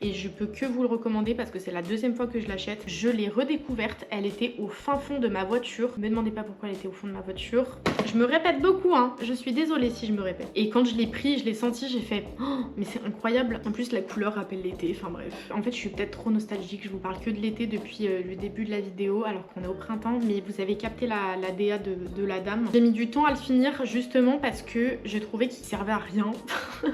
et je peux que vous le recommander parce que c'est la deuxième fois que je l'achète. Je l'ai redécouverte, elle était au fin fond de ma voiture. Ne me demandez pas pourquoi elle était au fond de ma voiture. Je me répète beaucoup, hein, je suis désolée si je me répète. Et quand je l'ai pris, je l'ai senti, j'ai fait oh, mais c'est incroyable. En plus la couleur rappelle l'été, enfin bref. En fait je suis peut-être trop nostalgique, je vous parle que de l'été depuis le début de la vidéo alors qu'on est au printemps, mais vous avez capté la DA de la dame. J'ai mis du temps à le finir justement parce que je trouvais qu'il servait à rien.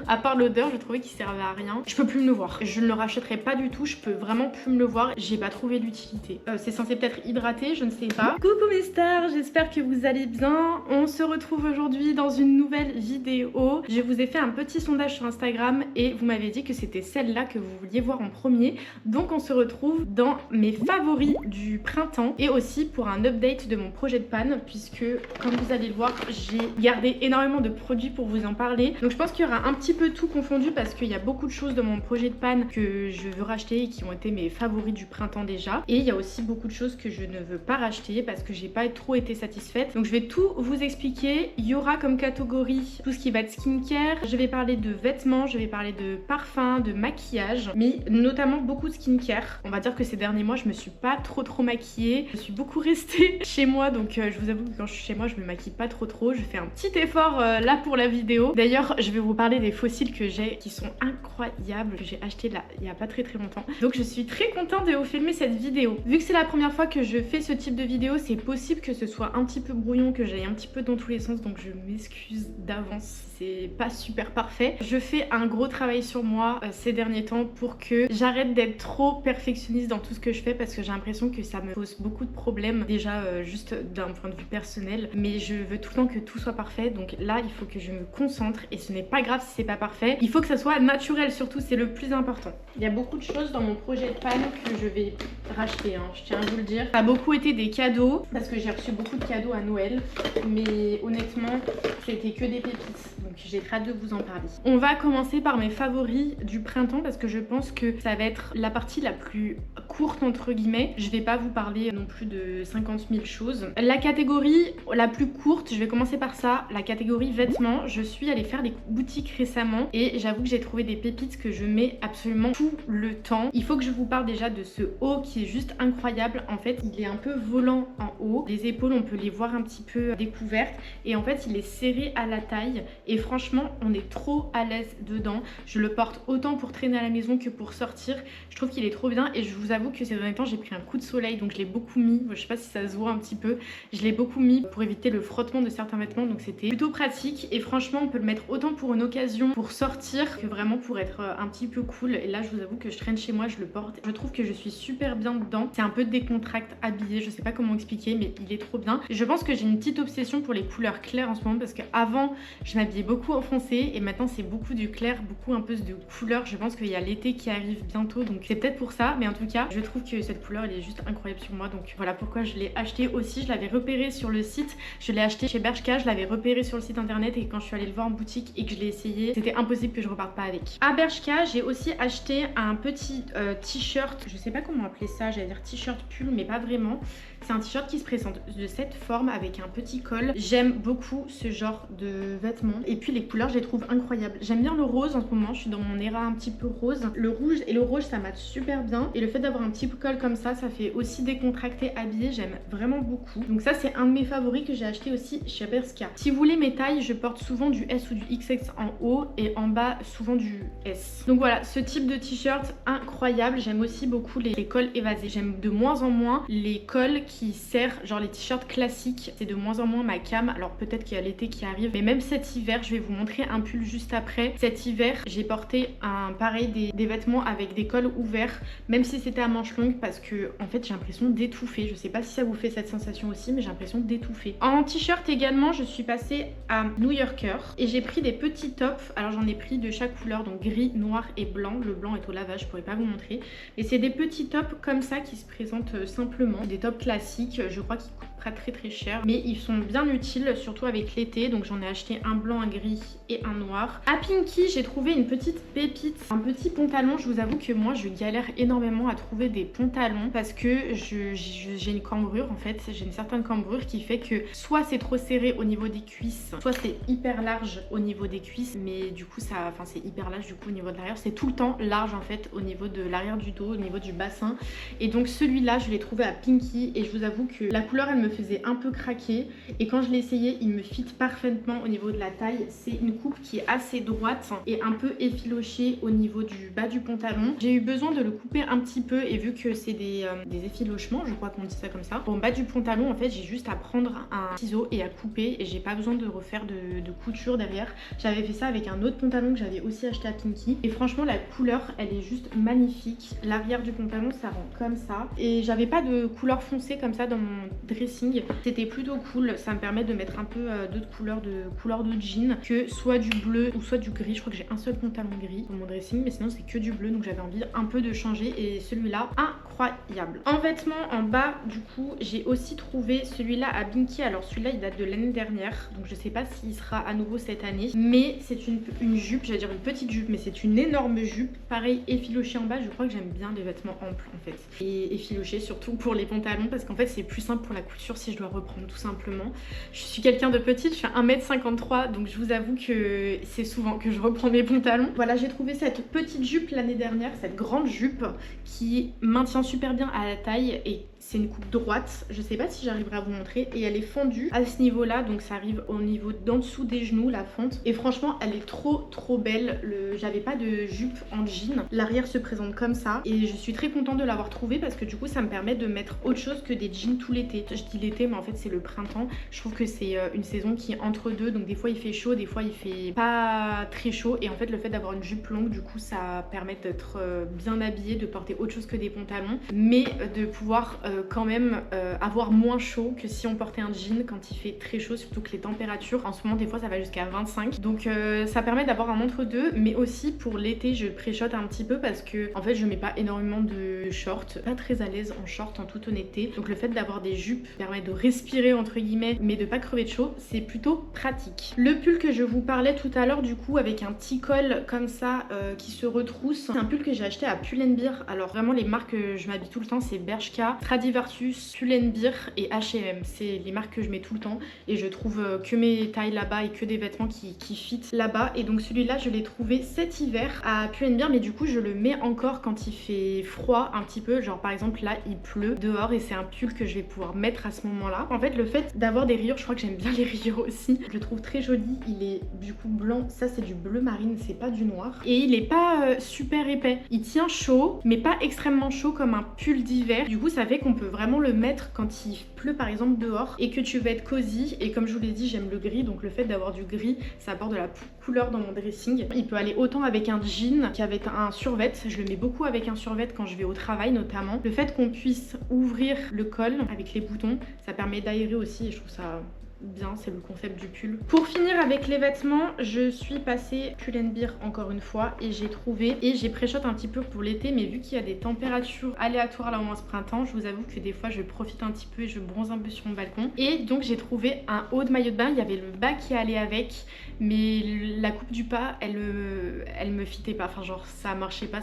À part l'odeur, je trouvais qu'il servait à rien. Je peux plus me le voir. Je ne le rachèterai pas du tout, je peux vraiment plus me le voir. J'ai pas trouvé l'utilité. C'est censé peut-être hydrater, je ne sais pas. Coucou mes stars, j'espère que vous allez bien. On se retrouve aujourd'hui dans une nouvelle vidéo. Je vous ai fait un petit sondage sur Instagram et vous m'avez dit que c'était celle-là que vous vouliez voir en premier. Donc on se retrouve dans mes favoris du printemps et aussi pour un update de mon projet de panne puisque comme vous allez le voir, j'ai gardé énormément de produits pour vous en parler. Donc je pense qu'il y aura un petit peu tout confondu parce qu'il y a beaucoup de choses dans mon projet de panne que je veux racheter et qui ont été mes favoris du printemps déjà. Et il y a aussi beaucoup de choses que je ne veux pas racheter parce que j'ai pas trop été satisfaite. Donc je vais tout vous expliquer. Il y aura comme catégorie tout ce qui va être skincare. Je vais parler de vêtements, je vais parler de parfums, de maquillage, mais notamment beaucoup de skincare. On va dire que ces derniers mois, je me suis pas trop maquillée. Je suis beaucoup restée chez moi, donc je vous avoue que quand je suis chez moi, je me maquille pas trop. Je fais un petit effort là pour la vidéo. D'ailleurs, je vais vous parler des fossiles que j'ai qui sont incroyables, que j'ai acheté là il y a pas très longtemps. Donc je suis très contente de vous filmer cette vidéo. Vu que c'est la première fois que je fais ce type de vidéo, c'est possible que ce soit un petit peu brouillon, que j'aille un petit peu dans tous les sens, donc je m'excuse d'avance. C'est pas super parfait. Je fais un gros travail sur moi ces derniers temps pour que j'arrête d'être trop perfectionniste dans tout ce que je fais parce que j'ai l'impression que ça me pose beaucoup de problèmes déjà juste d'un point de vue personnel, mais je veux tout le temps que tout soit parfait. Donc là il faut que je me concentre et ce n'est pas grave si c'est pas parfait, il faut que ça soit naturel surtout, c'est le plus important. Il y a beaucoup de choses dans mon projet de panne que je vais racheter, hein, je tiens à vous le dire. Ça a beaucoup été des cadeaux parce que j'ai reçu beaucoup de cadeaux à Noël, mais honnêtement c'était que des pépites. Donc j'ai très hâte de vous en parler. On va commencer par mes favoris du printemps parce que je pense que ça va être la partie la plus courte entre guillemets. Je vais pas vous parler non plus de 50 000 choses. La catégorie la plus courte, je vais commencer par ça, la catégorie vêtements. Je suis allée faire des boutiques récemment et j'avoue que j'ai trouvé des pépites que je mets absolument tout le temps. Il faut que je vous parle déjà de ce haut qui est juste incroyable. En fait il est un peu volant en haut, les épaules on peut les voir un petit peu découvertes et en fait il est serré à la taille et franchement on est trop à l'aise dedans. Je le porte autant pour traîner à la maison que pour sortir. Je trouve qu'il est trop bien et je vous avoue que ces derniers temps j'ai pris un coup de soleil donc je l'ai beaucoup mis. Je sais pas si ça se voit un petit peu. Je l'ai beaucoup mis pour éviter le frottement de certains vêtements donc c'était plutôt pratique et franchement on peut le mettre autant pour une occasion pour sortir que vraiment pour être un petit peu cool. Et là je vous avoue que je traîne chez moi, je le porte. Je trouve que je suis super bien dedans. C'est un peu décontracte habillé, je sais pas comment expliquer mais il est trop bien. Et je pense que j'ai une petite obsession pour les couleurs claires en ce moment parce qu'avant je m'habillais beaucoup en foncé et maintenant c'est beaucoup du clair, beaucoup un peu de couleur. Je pense qu'il y a l'été qui arrive bientôt donc c'est peut-être pour ça, mais en tout cas je trouve que cette couleur elle est juste incroyable sur moi, donc voilà pourquoi je l'ai acheté aussi. Je l'avais repéré sur le site, je l'ai acheté chez Bershka, je l'avais repéré sur le site internet et quand je suis allée le voir en boutique et que je l'ai essayé, c'était impossible que je reparte pas avec. À Bershka j'ai aussi acheté un petit t-shirt, je sais pas comment appeler ça, j'allais dire t-shirt pull mais pas vraiment. C'est un t-shirt qui se présente de cette forme avec un petit col. J'aime beaucoup ce genre de vêtements et puis les couleurs je les trouve incroyables. J'aime bien le rose en ce moment, je suis dans mon era un petit peu rose. Le rouge et le rouge ça match super bien et le fait d'avoir un petit col comme ça fait aussi décontracté habillé, j'aime vraiment beaucoup. Donc ça c'est un de mes favoris que j'ai acheté aussi chez Bershka. Si vous voulez mes tailles, je porte souvent du S ou du XX en haut et en bas souvent du S. Donc voilà, ce type de t-shirt incroyable. J'aime aussi beaucoup les cols évasés. J'aime de moins en moins les cols qui serrent, genre les t-shirts classiques. C'est de moins en moins ma cam. Alors peut-être qu'il y a l'été qui arrive, mais même cet hiver, je vais vous montrer un pull juste après. Cet hiver, j'ai porté un pareil des vêtements avec des cols ouverts, même si c'était à manches longues parce que en fait j'ai l'impression d'étouffer. Je sais pas si ça vous fait cette sensation aussi, mais j'ai l'impression d'étouffer. En t-shirt également, je suis passée à New Yorker et j'ai pris des petits tops. Alors j'en ai pris de chaque couleur, donc gris, noir et blanc. Le blanc est au lavage, je pourrais pas vous montrer. Et c'est des petits tops comme ça qui se présentent simplement. Des tops classiques, je crois qu'ils coûtent pas très cher, mais ils sont bien utiles, surtout avec l'été. Donc j'en ai acheté un blanc, un gris et un noir. À Pinky, j'ai trouvé une petite pépite, un petit pantalon. Je vous avoue que moi je galère énormément à trouver des pantalons parce que j'ai une cambrure en fait, j'ai une certaine cambrure qui fait que soit c'est trop serré au niveau des cuisses, soit c'est hyper large au niveau des cuisses, mais du coup ça, enfin c'est hyper large du coup au niveau de l'arrière, c'est tout le temps large en fait au niveau de l'arrière du dos, au niveau du bassin. Et donc celui-là je l'ai trouvé à Pinky et je vous avoue que la couleur elle me faisait un peu craquer et quand je l'ai essayé il me fit parfaitement au niveau de la taille. C'est une coupe qui est assez droite et un peu effilochée au niveau du bas du pantalon. J'ai eu besoin de le couper un petit peu et vu que c'est des effilochements, je crois qu'on dit ça comme ça, au bas du pantalon en fait j'ai juste à prendre un ciseau et à couper et j'ai pas besoin de refaire de couture derrière. J'avais fait ça avec un autre pantalon que j'avais aussi acheté à Pinky et franchement la couleur elle est juste magnifique. L'arrière du pantalon ça rend comme ça et j'avais pas de couleur foncée comme ça dans mon dressing, c'était plutôt cool. Ça me permet de mettre un peu d'autres couleurs de jean, que soit du bleu ou soit du gris. Je crois que j'ai un seul pantalon gris dans mon dressing mais sinon c'est que du bleu, donc j'avais envie un peu de changer et celui-là incroyable. En vêtements en bas du coup j'ai aussi trouvé celui-là à Binky. Alors celui-là il date de l'année dernière donc je sais pas s'il sera à nouveau cette année, mais c'est une jupe, j'allais dire une petite jupe mais c'est une énorme jupe, pareil effilochée en bas. Je crois que j'aime bien les vêtements amples en fait et effilochés surtout pour les pantalons parce qu'en fait c'est plus simple pour la couture si je dois reprendre tout simplement. Je suis quelqu'un de petite, je fais 1m53 donc je vous avoue que c'est souvent que je reprends mes pantalons. Voilà, j'ai trouvé cette petite jupe l'année dernière, cette grande jupe qui maintient super bien à la taille et c'est une coupe droite. Je sais pas si j'arriverai à vous montrer et elle est fendue à ce niveau là donc ça arrive au niveau d'en dessous des genoux la fente et franchement elle est trop belle. J'avais pas de jupe en jean, l'arrière se présente comme ça et je suis très contente de l'avoir trouvée parce que du coup ça me permet de mettre autre chose que des jeans tout l'été. Je dis l'été mais en fait c'est le printemps. Je trouve que c'est une saison qui est entre deux donc des fois il fait chaud, des fois il fait pas très chaud et en fait le fait d'avoir une jupe longue du coup ça permet d'être bien habillée, de porter autre chose que des pantalons mais de pouvoir quand même avoir moins chaud que si on portait un jean quand il fait très chaud, surtout que les températures en ce moment des fois ça va jusqu'à 25 donc ça permet d'avoir un entre-deux. Mais aussi pour l'été je préchote un petit peu parce que en fait je mets pas énormément de shorts, pas très à l'aise en short en toute honnêteté, donc le fait d'avoir des jupes permet de respirer entre guillemets mais de pas crever de chaud, c'est plutôt pratique. Le pull que je vous parlais tout à l'heure du coup avec un petit col comme ça qui se retrousse, c'est un pull que j'ai acheté à Pull&Bear. Alors vraiment les marques que je m'habille tout le temps c'est Bershka, Stradivarius, Pull&Bear et H&M, c'est les marques que je mets tout le temps et je trouve que mes tailles là-bas et que des vêtements qui fit là-bas. Et donc celui-là je l'ai trouvé cet hiver à Pull&Bear mais du coup je le mets encore quand il fait froid un petit peu, genre par exemple là il pleut dehors et c'est un pull que je vais pouvoir mettre à ce moment là. En fait le fait d'avoir des rayures, je crois que j'aime bien les rayures aussi, je le trouve très joli. Il est du coup blanc, ça c'est du bleu marine, c'est pas du noir et il est pas super épais, il tient chaud mais pas extrêmement chaud comme un pull d'hiver. Du coup ça fait qu'on peut vraiment le mettre quand il pleut par exemple dehors et que tu veux être cosy. Et comme je vous l'ai dit j'aime le gris donc le fait d'avoir du gris ça apporte de la couleur dans mon dressing. Il peut aller autant avec un jean qu'avec un survêt, je le mets beaucoup avec un survêt quand je vais au travail notamment. Le fait qu'on puisse ouvrir le col avec les boutons ça permet d'aérer aussi et je trouve ça bien, c'est le concept du pull. Pour finir avec les vêtements, je suis passée Pull&Bear encore une fois et j'ai trouvé et j'ai pré-shot un petit peu pour l'été mais vu qu'il y a des températures aléatoires là en ce printemps, je vous avoue que des fois je profite un petit peu et je bronze un peu sur mon balcon et donc j'ai trouvé un haut de maillot de bain. Il y avait le bas qui allait avec mais la coupe du pas elle me fitait pas, enfin genre ça marchait pas,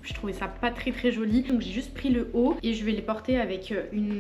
je trouvais ça pas très joli donc j'ai juste pris le haut et je vais les porter avec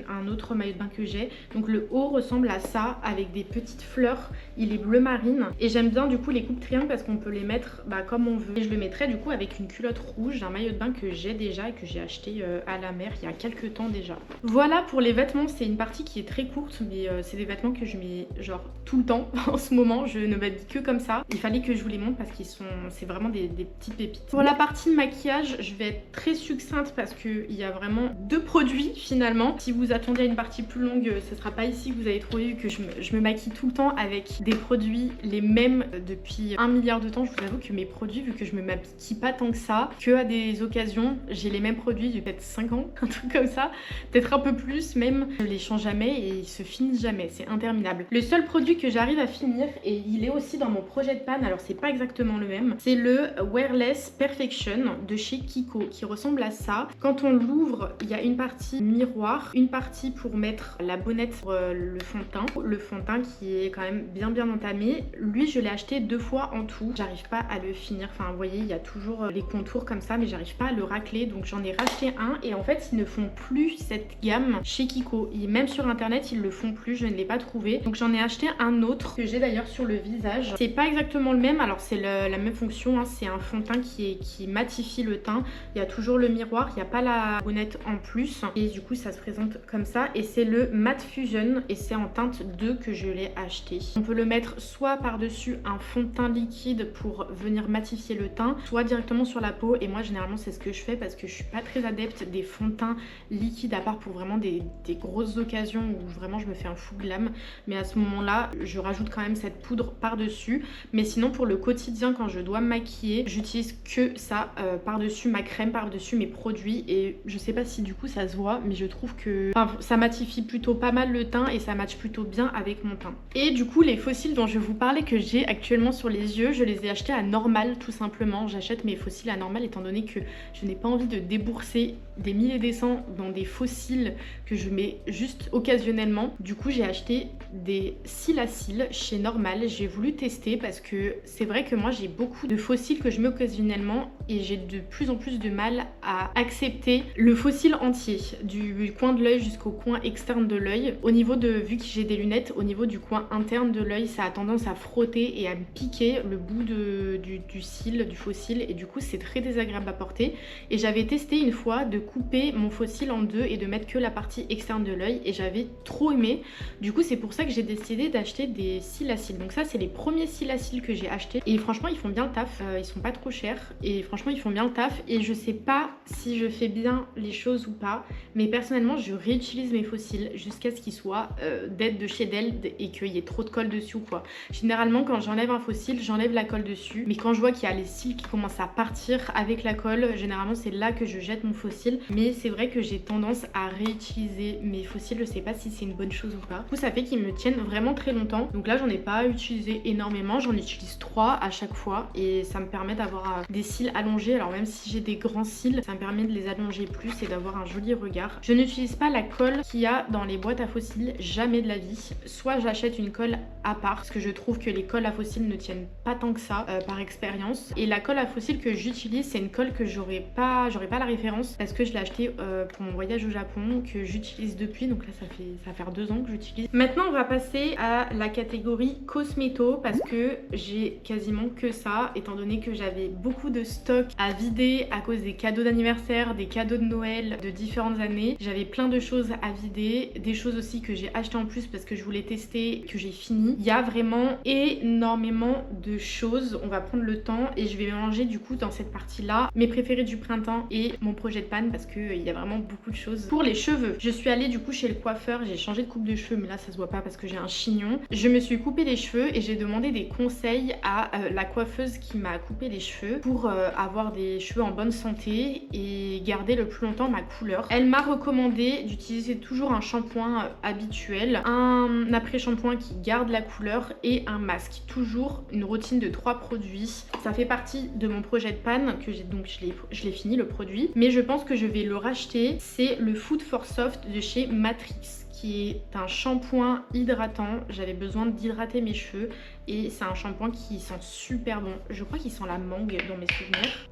un autre maillot de bain que j'ai. Donc le haut ressemble à ça avec des petites fleurs, il est bleu marine et j'aime bien du coup les coupes triangles parce qu'on peut les mettre comme on veut et je le mettrai du coup avec une culotte rouge, un maillot de bain que j'ai déjà et que j'ai acheté à la mer il y a quelques temps déjà. Voilà pour les vêtements, c'est une partie qui est très courte mais c'est des vêtements que je mets genre tout le temps en ce moment, je ne m'habille que comme ça. Il fallait que je vous les montre parce qu'ils sont, c'est vraiment des petites pépites. Pour la partie maquillage je vais être très succincte parce qu'il y a vraiment deux produits finalement. Si vous attendez à une partie plus longue ce sera pas ici que vous allez trouver vu que je je me maquille tout le temps avec des produits les mêmes depuis 1 milliard de temps. Je vous avoue que mes produits, vu que je me maquille pas tant que ça, que à des occasions, j'ai les mêmes produits depuis peut-être 5 ans, un truc comme ça, peut-être un peu plus même. Je les change jamais et ils se finissent jamais, c'est interminable. Le seul produit que j'arrive à finir, et il est aussi dans mon projet de pan, alors c'est pas exactement le même, c'est le Wearless Perfection de chez Kiko, qui ressemble à ça. Quand on l'ouvre, il y a une partie miroir, une partie pour mettre la bonnette pour le fond de teint qui est quand même bien entamé. Lui, je l'ai acheté 2 fois en tout, j'arrive pas à le finir, enfin vous voyez, il y a toujours les contours comme ça, mais j'arrive pas à le racler, donc j'en ai racheté un. Et en fait, ils ne font plus cette gamme chez Kiko, et même sur internet ils le font plus, je ne l'ai pas trouvé, donc j'en ai acheté un autre que j'ai d'ailleurs sur le visage. C'est pas exactement le même, alors c'est la même fonction, hein. C'est un fond de teint qui matifie le teint. Il y a toujours le miroir, il n'y a pas la bonnette en plus, et du coup ça se présente comme ça. Et c'est le Matte Fusion, et c'est en teinte 2 que je l'ai acheté. On peut le mettre soit par dessus un fond de teint liquide pour venir matifier le teint, soit directement sur la peau. Et moi généralement c'est ce que je fais parce que je suis pas très adepte des fonds de teint liquides, à part pour vraiment des grosses occasions où vraiment je me fais un fou glam. Mais à ce moment là je rajoute quand même cette poudre par dessus. Mais sinon pour le quotidien, quand je dois me maquiller, j'utilise que ça par dessus ma crème, par dessus mes produits. Et je sais pas si du coup ça se voit, mais je trouve que ça matifie plutôt pas mal le teint et ça matche plutôt bien avec mon teint. Et du coup les faux cils dont je vous parlais, que j'ai actuellement sur les yeux, je les ai achetés à Normal tout simplement. J'achète mes faux cils à Normal étant donné que je n'ai pas envie de débourser des milliers et des cents dans des faux cils que je mets juste occasionnellement. Du coup j'ai acheté des cils à cils chez Normal. J'ai voulu tester parce que c'est vrai que moi j'ai beaucoup de faux cils que je mets occasionnellement et j'ai de plus en plus de mal à accepter le faux cil entier, du coin de l'œil jusqu'au coin externe de l'œil. Au niveau de, vu que j'ai des lunettes, au niveau du coin interne de l'œil, ça a tendance à frotter et à me piquer le bout du cil, du faux cil, et du coup c'est très désagréable à porter. Et j'avais testé une fois de couper mon faux cil en deux et de mettre que la partie externe de l'œil, et j'avais trop aimé. Du coup c'est pour ça que j'ai décidé d'acheter des cils à cils. Donc ça c'est les premiers cils à cils que j'ai achetés, et franchement ils font bien le taf, ils sont pas trop chers et franchement ils font bien le taf. Et je sais pas si je fais bien les choses ou pas, mais personnellement je réutilise mes faux cils jusqu'à ce qu'ils soient dead de chez Dell et qu'il y ait trop de colle dessus ou quoi. Généralement quand j'enlève un faux cil, j'enlève la colle dessus, mais quand je vois qu'il y a les cils qui commencent à partir avec la colle, généralement c'est là que je jette mon faux cil. Mais c'est vrai que j'ai tendance à réutiliser mes faux cils, je sais pas si c'est une bonne chose ou pas. Du coup ça fait qu'ils me tiennent vraiment très longtemps. Donc là j'en ai pas utilisé énormément, j'en utilise 3 à chaque fois et ça me permet d'avoir des cils allongés. Alors même si j'ai des grands cils, ça me permet de les allonger plus et d'avoir un joli regard. Je n'utilise pas la colle qu'il y a dans les boîtes à faux cils, jamais de la vie. Soit j'achète une colle à part parce que je trouve que les colles à faux cils ne tiennent pas tant que ça par expérience. Et la colle à faux cils que j'utilise, c'est une colle que j'aurais pas la référence parce que je l'ai achetée pour mon voyage au Japon, que j'utilise depuis. Donc là ça va faire 2 ans que j'utilise. Maintenant on va passer à la catégorie cosméto parce que j'ai quasiment que ça, étant donné que j'avais beaucoup de stock à vider à cause des cadeaux d'anniversaire, des cadeaux de Noël de différentes années. J'avais plein de choses à vider, des choses aussi que j'ai achetées en plus parce que je voulais tester, que j'ai fini. Il y a vraiment énormément de choses. On va prendre le temps et je vais mélanger du coup dans cette partie là mes préférés du printemps et mon projet de pan parce qu'il y a vraiment beaucoup de choses. Pour les cheveux, je suis allée du coup chez le coiffeur, j'ai changé de coupe de cheveux, mais là ça se voit pas parce que j'ai un chignon. Je me suis coupé les cheveux et j'ai demandé des conseils à la coiffeuse qui m'a coupé les cheveux pour avoir des cheveux en bonne santé et garder le plus longtemps ma couleur. Elle m'a recommandé d'utiliser toujours un shampoing habituel, un après-shampoing qui garde la couleur et un masque. Toujours une routine de 3 produits. Ça fait partie de mon projet de pan que j'ai, donc je l'ai fini le produit, mais je pense que je vais le racheter. C'est le Food for Soft de chez Matrix, qui est un shampoing hydratant. J'avais besoin d'hydrater mes cheveux et c'est un shampoing qui sent super bon. Je crois qu'il sent la mangue dans mes souvenirs.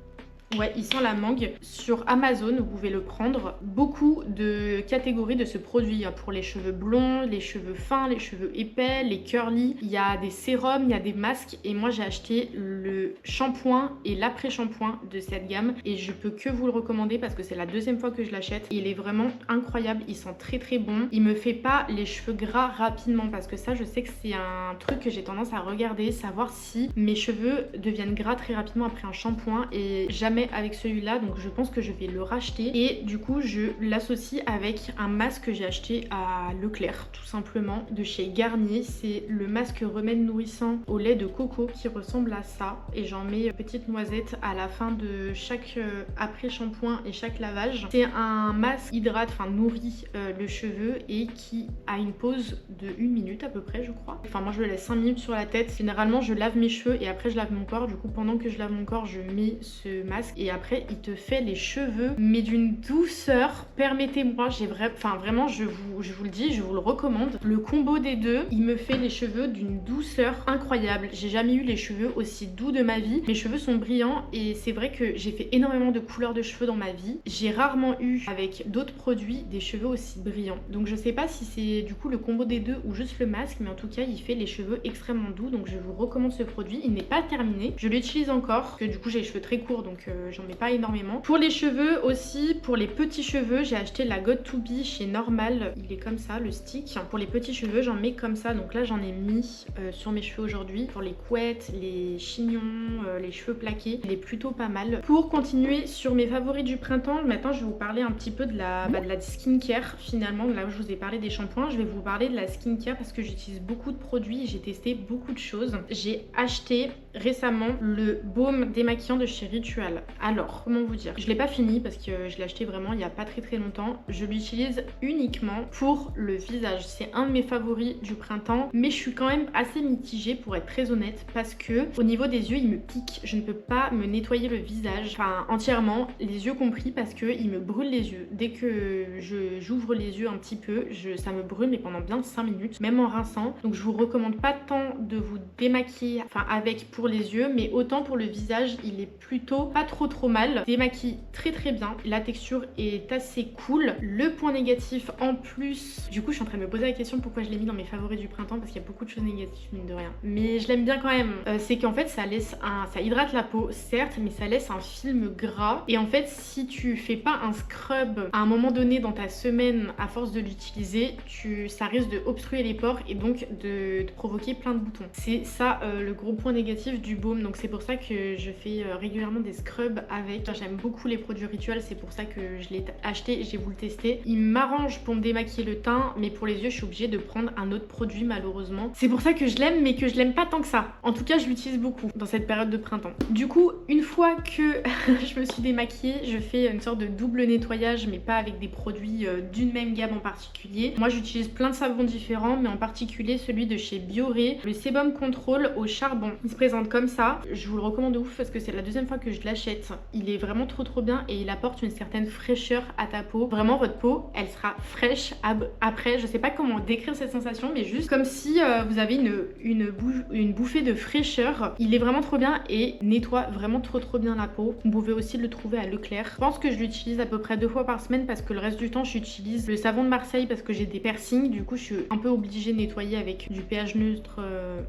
Ouais, il sent la mangue. Sur Amazon, vous pouvez le prendre. Beaucoup de catégories de ce produit. Il y a pour les cheveux blonds, les cheveux fins, les cheveux épais, les curly. Il y a des sérums, il y a des masques. Et moi, j'ai acheté le shampoing et l'après-shampoing de cette gamme. Et je peux que vous le recommander parce que c'est la 2e fois que je l'achète. Il est vraiment incroyable. Il sent très très bon. Il me fait pas les cheveux gras rapidement parce que ça, je sais que c'est un truc que j'ai tendance à regarder, savoir si mes cheveux deviennent gras très rapidement après un shampoing. Et jamais jamais avec celui-là, donc je pense que je vais le racheter. Et du coup je l'associe avec un masque que j'ai acheté à Leclerc tout simplement de chez Garnier. C'est le masque remède nourrissant au lait de coco qui ressemble à ça, et j'en mets petite noisette à la fin de chaque après shampoing et chaque lavage. C'est un masque hydrate, enfin nourrit le cheveu et qui a une pause de 1 minute à peu près, je crois. Enfin moi je le laisse 5 minutes sur la tête. Généralement je lave mes cheveux et après je lave mon corps. Du coup pendant que je lave mon corps je mets ce masque et après il te fait les cheveux mais d'une douceur, permettez-moi, vraiment je vous le dis, je vous le recommande. Le combo des deux, il me fait les cheveux d'une douceur incroyable. J'ai jamais eu les cheveux aussi doux de ma vie. Mes cheveux sont brillants et c'est vrai que j'ai fait énormément de couleurs de cheveux dans ma vie. J'ai rarement eu avec d'autres produits des cheveux aussi brillants. Donc je sais pas si c'est du coup le combo des deux ou juste le masque, mais en tout cas il fait les cheveux extrêmement doux, donc je vous recommande ce produit. Il n'est pas terminé, je l'utilise encore parce que du coup j'ai les cheveux très courts, donc j'en mets pas énormément. Pour les cheveux aussi, pour les petits cheveux, j'ai acheté la God to Be chez Normal. Il est comme ça le stick. Pour les petits cheveux j'en mets comme ça, donc là j'en ai mis sur mes cheveux aujourd'hui. Pour les couettes, les chignons, les cheveux plaqués, il est plutôt pas mal. Pour continuer sur mes favoris du printemps, maintenant je vais vous parler un petit peu de la skincare. Finalement là où je vous ai parlé des shampoings, je vais vous parler de la skincare parce que j'utilise beaucoup de produits et j'ai testé beaucoup de choses. J'ai acheté récemment le baume démaquillant de chez Ritual. Alors comment vous dire, je l'ai pas fini parce que je l'ai acheté vraiment il y a pas très longtemps. Je l'utilise uniquement pour le visage. C'est un de mes favoris du printemps, mais je suis quand même assez mitigée pour être très honnête parce que au niveau des yeux il me pique. Je ne peux pas me nettoyer le visage, enfin entièrement, les yeux compris, parce que il me brûle les yeux. Dès que j'ouvre les yeux un petit peu, ça me brûle mais pendant bien 5 minutes, même en rinçant. Donc je vous recommande pas tant de vous démaquiller avec pour les yeux, mais autant pour le visage il est plutôt pas trop mal. Démaquille très bien, la texture est assez cool. Le point négatif en plus, du coup je suis en train de me poser la question pourquoi je l'ai mis dans mes favoris du printemps, parce qu'il y a beaucoup de choses négatives mine de rien, mais je l'aime bien quand même. C'est qu'en fait ça hydrate la peau certes, mais ça laisse un film gras, et en fait si tu fais pas un scrub à un moment donné dans ta semaine à force de l'utiliser, ça risque de obstruer les pores et donc de provoquer plein de boutons. C'est ça le gros point négatif du baume, donc c'est pour ça que je fais régulièrement des scrubs avec. J'aime beaucoup les produits Ritual, c'est pour ça que je l'ai acheté et j'ai voulu le tester. Il m'arrange pour me démaquiller le teint, mais pour les yeux je suis obligée de prendre un autre produit malheureusement. C'est pour ça que je l'aime, mais que je l'aime pas tant que ça. En tout cas je l'utilise beaucoup dans cette période de printemps. Du coup une fois que je me suis démaquillée, je fais une sorte de double nettoyage, mais pas avec des produits d'une même gamme en particulier. Moi j'utilise plein de savons différents, mais en particulier celui de chez Bioré, le Sébum Control au charbon. Il se présente comme ça, je vous le recommande de ouf parce que c'est la deuxième fois que je l'achète. Il est vraiment trop bien et il apporte une certaine fraîcheur à ta peau. Vraiment votre peau elle sera fraîche après. Je sais pas comment décrire cette sensation, mais juste comme si vous avez une bouffée de fraîcheur. Il est vraiment trop bien et nettoie vraiment trop bien la peau. Vous pouvez aussi le trouver à Leclerc. Je pense que je l'utilise à peu près 2 fois par semaine parce que le reste du temps j'utilise le savon de Marseille parce que j'ai des piercings. Du coup je suis un peu obligée de nettoyer avec du pH neutre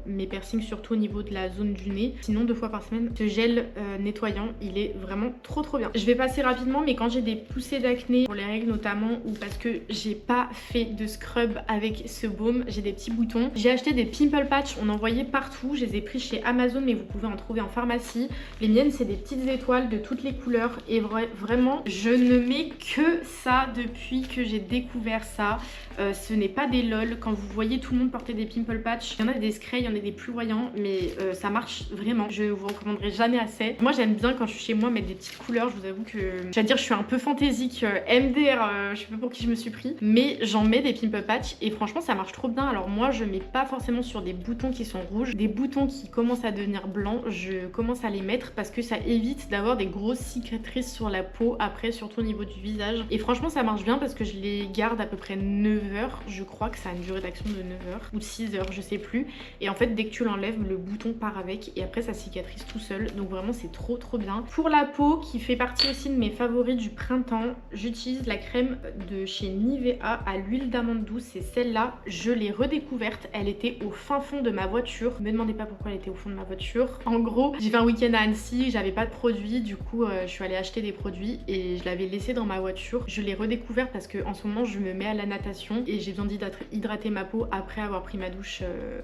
mes piercings, surtout au niveau de la zone du nez. Sinon 2 fois par semaine, ce gel nettoyant il est vraiment trop bien. Je vais passer rapidement, mais quand j'ai des poussées d'acné pour les règles notamment, ou parce que j'ai pas fait de scrub avec ce baume, j'ai des petits boutons. J'ai acheté des pimple patch, on en voyait partout. Je les ai pris chez Amazon, mais vous pouvez en trouver en pharmacie. Les miennes c'est des petites étoiles de toutes les couleurs et vraiment je ne mets que ça depuis que j'ai découvert ça. Ce n'est pas des lol. Quand vous voyez tout le monde porter des pimple patch, il y en a des sprays, il y en a des plus voyants, mais ça marche vraiment. Je vous recommanderai jamais assez. Moi j'aime bien quand je suis chez moi mettre des petites couleurs. Je vous avoue que je suis un peu fantaisique MDR, je sais pas pour qui je me suis pris, mais j'en mets des pimple patch et franchement ça marche trop bien. Alors moi je mets pas forcément sur des boutons qui sont rouges, des boutons qui commencent à devenir blancs, je commence à les mettre parce que ça évite d'avoir des grosses cicatrices sur la peau après, surtout au niveau du visage. Et franchement ça marche bien parce que je les garde à peu près 9 heures. Je crois que ça a une durée d'action de 9 heures ou de 6 heures, je sais plus. Et en fait dès que tu l'enlèves, le bouton part avec et après ça cicatrise tout seul. Donc vraiment c'est trop bien. Pour la peau, qui fait partie aussi de mes favoris du printemps, j'utilise la crème de chez Nivea à l'huile d'amande douce. C'est celle-là, je l'ai redécouverte. Elle était au fin fond de ma voiture. Ne me demandez pas pourquoi elle était au fond de ma voiture. En gros, j'ai fait un week-end à Annecy, j'avais pas de produits, du coup je suis allée acheter des produits et je l'avais laissé dans ma voiture. Je l'ai redécouverte parce que en ce moment je me mets à la natation et j'ai besoin d'hydrater ma peau après avoir pris ma douche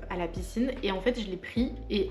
à la piscine. Et en fait je l'ai pris et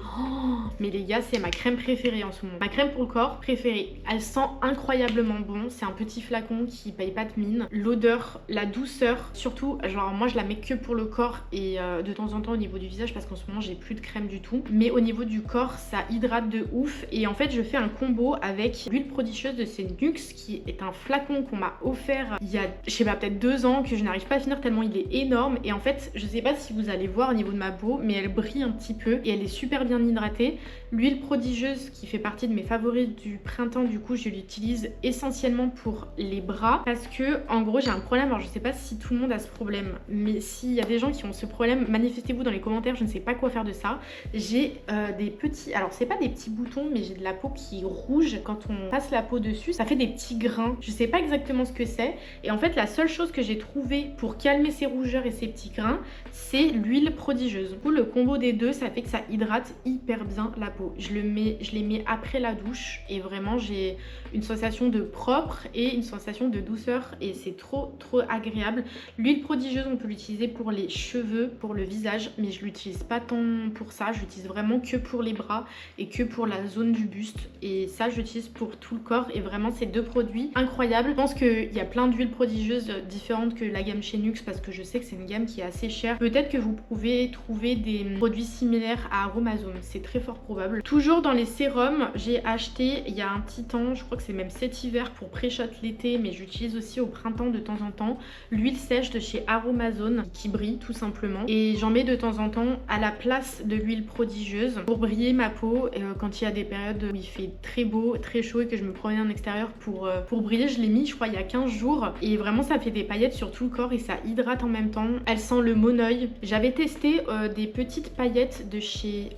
Mais les gars, c'est ma crème préférée en ce moment. Ma crème pour le corps préférée. Elle sent incroyablement bon. C'est un petit flacon qui paye pas de mine. L'odeur, la douceur, surtout, genre moi je la mets que pour le corps et de temps en temps au niveau du visage parce qu'en ce moment j'ai plus de crème du tout. Mais au niveau du corps, ça hydrate de ouf. Et en fait, je fais un combo avec l'huile prodigieuse de chez NYX qui est un flacon qu'on m'a offert il y a, je sais pas, peut-être 2 ans que je n'arrive pas à finir tellement il est énorme. Et en fait, je sais pas si vous allez voir au niveau de ma peau, mais elle brille un petit peu et elle est super bien hydratée. L'huile prodigieuse qui fait partie de mes favoris du printemps, du coup je l'utilise essentiellement pour les bras parce que en gros j'ai un problème, alors je sais pas si tout le monde a ce problème, mais s'il y a des gens qui ont ce problème, manifestez-vous dans les commentaires, je ne sais pas quoi faire de ça. J'ai des petits, alors c'est pas des petits boutons, mais j'ai de la peau qui est rouge quand on passe la peau dessus, ça fait des petits grains, je sais pas exactement ce que c'est. Et en fait la seule chose que j'ai trouvé pour calmer ces rougeurs et ces petits grains, c'est l'huile prodigieuse. Du coup le combo des deux, ça fait que ça hydrate hyper bien la peau. Je les mets après la douche et vraiment j'ai une sensation de propre et une sensation de douceur et c'est trop agréable. L'huile prodigieuse on peut l'utiliser pour les cheveux, pour le visage, mais je l'utilise pas tant pour ça, je l'utilise vraiment que pour les bras et que pour la zone du buste, et ça je l'utilise pour tout le corps et vraiment c'est deux produits incroyables. Je pense qu'il y a plein d'huiles prodigieuses différentes que la gamme chez NYX parce que je sais que c'est une gamme qui est assez chère. Peut-être que vous pouvez trouver des produits similaires à Aromazone, c'est très fort probable. Toujours dans les sérums, j'ai acheté il y a un petit temps, je crois que c'est même cet hiver pour pré-shot l'été, mais j'utilise aussi au printemps de temps en temps, l'huile sèche de chez Aromazone qui brille tout simplement, et j'en mets de temps en temps à la place de l'huile prodigieuse pour briller ma peau quand il y a des périodes où il fait très beau, très chaud et que je me promène en extérieur pour briller. Je l'ai mis je crois il y a 15 jours et vraiment ça fait des paillettes sur tout le corps et ça hydrate en même temps. Elle sent le monoeil. J'avais testé des petites paillettes de chez